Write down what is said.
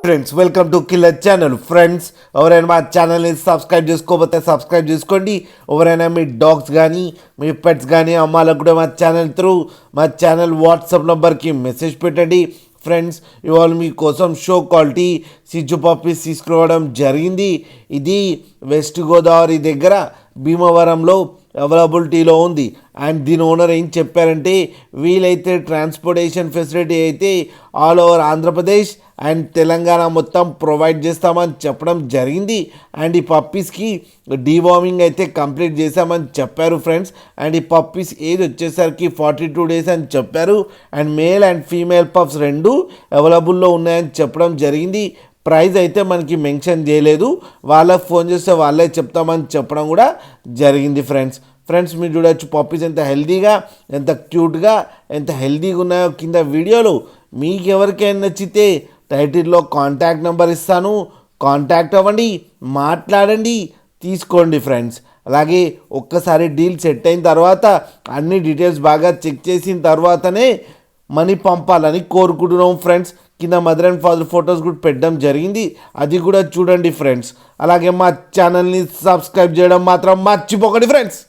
Friends welcome to killer channel. Friends ఎవరైనా మా ఛానల్ని సబ్స్క్రైబ్ చేసుకోకపోతే సబ్స్క్రైబ్ చేసుకోండి. ఎవరైనా మీ డాగ్స్ కానీ మీ పెట్స్ కానీ అమ్మాలకు కూడా మా ఛానల్ వాట్సాప్ నెంబర్కి మెసేజ్ పెట్టండి. ఫ్రెండ్స్ ఇవాళ మీకోసం షో క్వాలిటీ సిజ్జు పప్పీస్ తీసుకురావడం జరిగింది. ఇది వెస్ట్ గోదావరి దగ్గర భీమవరంలో అవైలబిలిటీలో ఉంది. అండ్ దీని ఓనర్ ఏం చెప్పారంటే వీలైతే ట్రాన్స్పోర్టేషన్ ఫెసిలిటీ అయితే all over Andhra Pradesh and Telangana మొత్తం ప్రొవైడ్ చేస్తామని చెప్పడం జరిగింది. అండ్ ఈ పప్పీస్కి డీవార్మింగ్ అయితే కంప్లీట్ చేశామని చెప్పారు ఫ్రెండ్స్. అండ్ ఈ పప్పీస్ ఏజ్ వచ్చేసరికి 42 days అని చెప్పారు. And male and female pups రెండు అవైలబుల్లో ఉన్నాయని చెప్పడం జరిగింది. ప్రైస్ అయితే మనకి మెన్షన్ చేయలేదు, వాళ్ళకి ఫోన్ చేస్తే వాళ్ళే చెప్తామని చెప్పడం కూడా జరిగింది ఫ్రెండ్స్ మీరు చూడొచ్చు పప్పీస్ ఎంత హెల్తీగా, ఎంత క్యూట్గా, ఎంత హెల్తీగా ఉన్నాయో కింద వీడియోలో. మీకు ఎవరికైనా నచ్చితే టైటిల్లో కాంటాక్ట్ నెంబర్ ఇస్తాను, కాంటాక్ట్ అవ్వండి, మాట్లాడండి, తీసుకోండి ఫ్రెండ్స్. అలాగే ఒక్కసారి డీల్ సెట్ అయిన తర్వాత అన్ని డీటెయిల్స్ బాగా చెక్ చేసిన తర్వాతనే మనీ పంపాలని కోరుకుంటున్నాం ఫ్రెండ్స్. కింద మదర్ అండ్ ఫాదర్ ఫొటోస్ కూడా పెట్టడం జరిగింది, అది కూడా చూడండి ఫ్రెండ్స్. అలాగే మా ఛానల్ని సబ్స్క్రైబ్ చేయడం మాత్రం మర్చిపోకండి ఫ్రెండ్స్.